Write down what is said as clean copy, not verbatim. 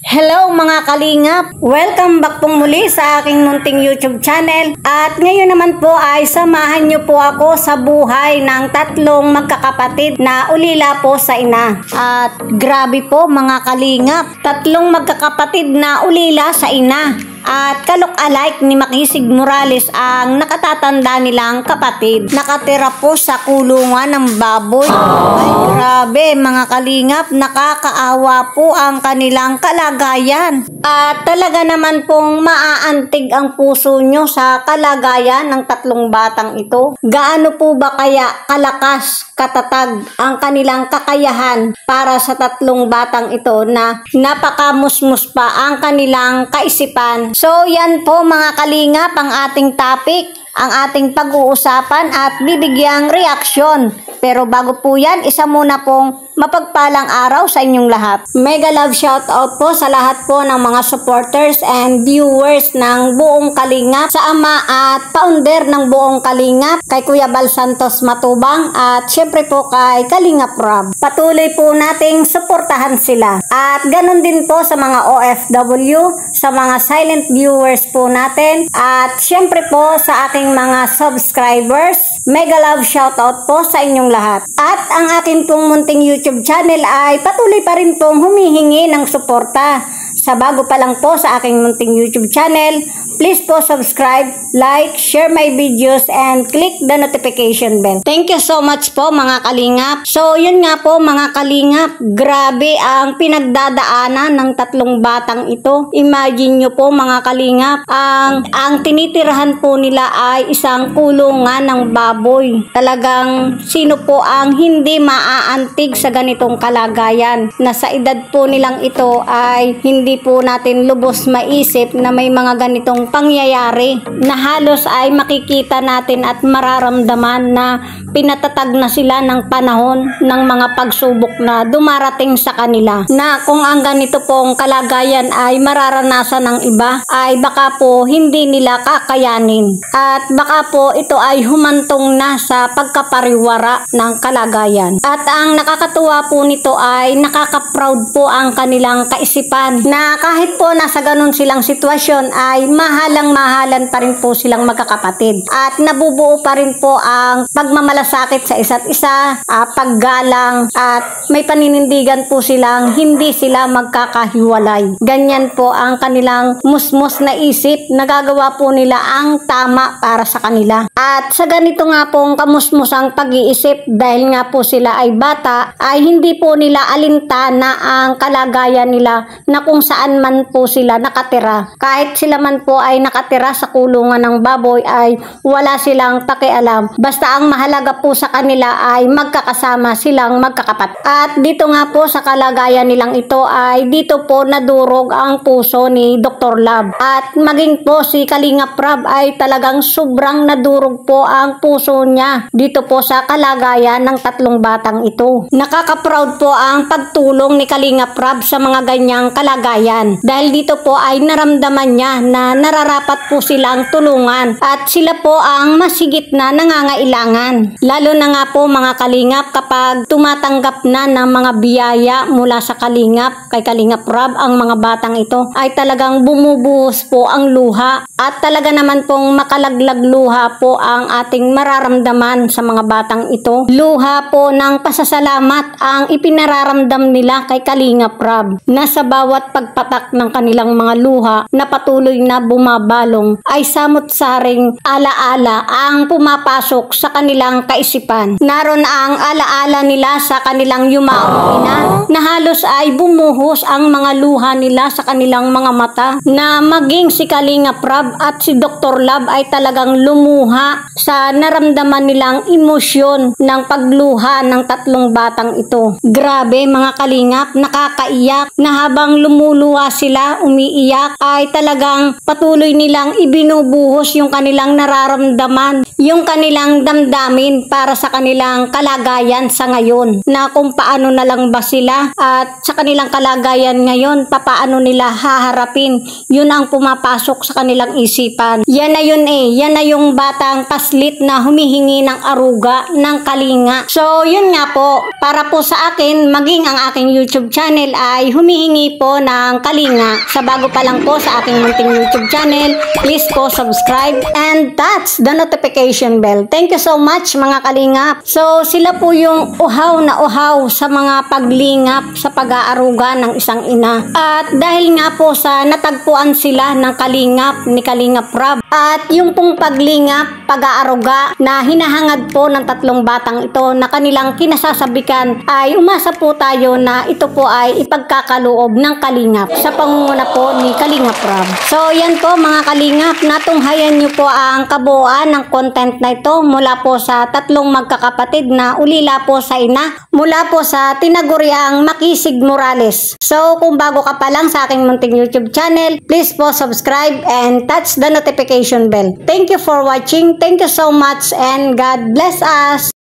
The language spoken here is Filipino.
Hello mga kalingap! Welcome back pong muli sa aking munting YouTube channel. At ngayon naman po ay samahan niyo po ako sa buhay ng tatlong magkakapatid na ulila po sa ina. At grabe po mga kalingap, tatlong magkakapatid na ulila sa ina. At kalok-alike ni Makisig Morales ang nakatatanda nilang kapatid. Nakatira po sa kulungan ng baboy. Ay grabe mga kalingap, nakakaawa po ang kanilang kalagayan. At talaga naman pong maaantig ang puso nyo sa kalagayan ng tatlong batang ito. Gaano po ba kaya kalakas, katatag ang kanilang kakayahan para sa tatlong batang ito na napakamusmus pa ang kanilang kaisipan. So yan po mga kalingap ang ating topic, ang ating pag-uusapan at bibigyang reaksyon. Pero bago po yan, isa muna pong mapagpalang araw sa inyong lahat. Mega love shoutout po sa lahat po ng mga supporters and viewers ng buong Kalingap, sa ama at founder ng buong Kalingap, kay Kuya Bal Santos Matubang at syempre po kay Kalingap Rob. Patuloy po nating suportahan sila. At ganun din po sa mga OFW, sa mga silent viewers po natin at syempre po sa aking mga subscribers. Mega love shoutout po sa inyong lahat. At ang akin pong munting YouTube channel ay patuloy pa rin pong humihingi ng suporta. Sa bago pa lang po sa aking munting YouTube channel, please po subscribe, like, share my videos, and click the notification bell. Thank you so much po mga kalingap. So yun nga po mga kalingap, grabe ang pinagdadaanan ng tatlong batang ito. Imagine nyo po mga kalingap, ang tinitirahan po nila ay isang kulungan ng baboy. Talagang sino po ang hindi maaantig sa ganitong kalagayan na sa edad po nilang ito ay hindi po natin lubos maisip na may mga ganitong pangyayari na halos ay makikita natin at mararamdaman na pinatatag na sila ng panahon ng mga pagsubok na dumarating sa kanila, na kung ang ganito pong kalagayan ay mararanasan ng iba ay baka po hindi nila kakayanin at baka po ito ay humantong na sa pagkapariwara ng kalagayan. At ang nakakatuwa po nito ay nakaka-proud po ang kanilang kaisipan na kahit po nasa ganun silang sitwasyon ay mahalang-mahalan pa rin po silang magkakapatid at nabubuo pa rin po ang pagmamalasakit sa isa't isa, paggalang at may paninindigan po silang hindi sila magkakahiwalay. Ganyan po ang kanilang musmos na isip, nagagawa po nila ang tama para sa kanila. At sa ganito nga pong kamusmusang pag-iisip, dahil nga po sila ay bata, ay hindi po nila alintana ang kalagayan nila na kung saan man po sila nakatira. Kahit sila man po ay nakatira sa kulungan ng baboy ay wala silang pakialam. Basta ang mahalaga po sa kanila ay magkakasama silang magkakapat. At dito nga po sa kalagayan nilang ito ay dito po nadurog ang puso ni Dr. Love. At maging po si Kalingap Rob ay talagang sobrang nadurog po ang puso niya dito po sa kalagayan ng tatlong batang ito. Nakaka-proud po ang pagtulong ni Kalingap Rob sa mga ganyang kalagayan. Dahil dito po ay naramdaman niya na nararapat po silang tulungan at sila po ang masigit na nangangailangan. Lalo na nga po mga kalingap kapag tumatanggap na ng mga biyaya mula sa Kalingap, kay Kalingap Rob, ang mga batang ito ay talagang bumubuhos po ang luha at talaga naman pong makalaglag luha po ang ating mararamdaman sa mga batang ito. Luha po ng pasasalamat ang ipinararamdam nila kay Kalingap Rob na sa bawat pagpatak ng kanilang mga luha na patuloy na bumabalong ay samot-saring alaala ang pumapasok sa kanilang kaisipan. Naroon ang alaala nila sa kanilang yumaong ina na halos ay bumuhos ang mga luha nila sa kanilang mga mata, na maging si Kalingap Rob at si Dr. Love ay talagang lumuha sa naramdaman nilang emosyon ng pagluha ng tatlong batang ito. Grabe mga kalingap, nakakaiyak na habang lumuluha sila, umiiyak, ay talagang patuloy nilang ibinubuhos yung kanilang nararamdaman, yung kanilang damdamin para sa kanilang kalagayan sa ngayon, na kung paano na lang ba sila at sa kanilang kalagayan ngayon, papaano nila haharapin, yun ang pumapasok sa kanilang isipan. Yan na yun yan na yung batang paslit na humihingi ng aruga, ng kalinga. So yun nga po, para po sa akin, maging ang aking YouTube channel ay humihingi po ng ng Kalinga. Sa bago pa lang po sa aking munting YouTube channel, please po subscribe and touch the notification bell. Thank you so much mga Kalingap. So sila po yung uhaw na uhaw sa mga paglingap sa pag-aaruga ng isang ina. At dahil nga po sa natagpuan sila ng Kalingap ni Kalingap Rob, at yung pong paglingap, pag-aaruga na hinahangad po ng tatlong batang ito na kanilang kinasasabikan, ay umasa po tayo na ito po ay ipagkakaloob ng Kalingap sa pangunguna po ni Kalingap Rob. So yan po mga Kalingap, natunghayan nyo po ang kabuuan ng content na ito mula po sa tatlong magkakapatid na ulila po sa ina, mula po sa tinaguriang Makisig Morales. So kung bago ka pa lang sa aking munting YouTube channel, please po subscribe and touch the notification bell. Thank you for watching. Thank you so much and God bless us.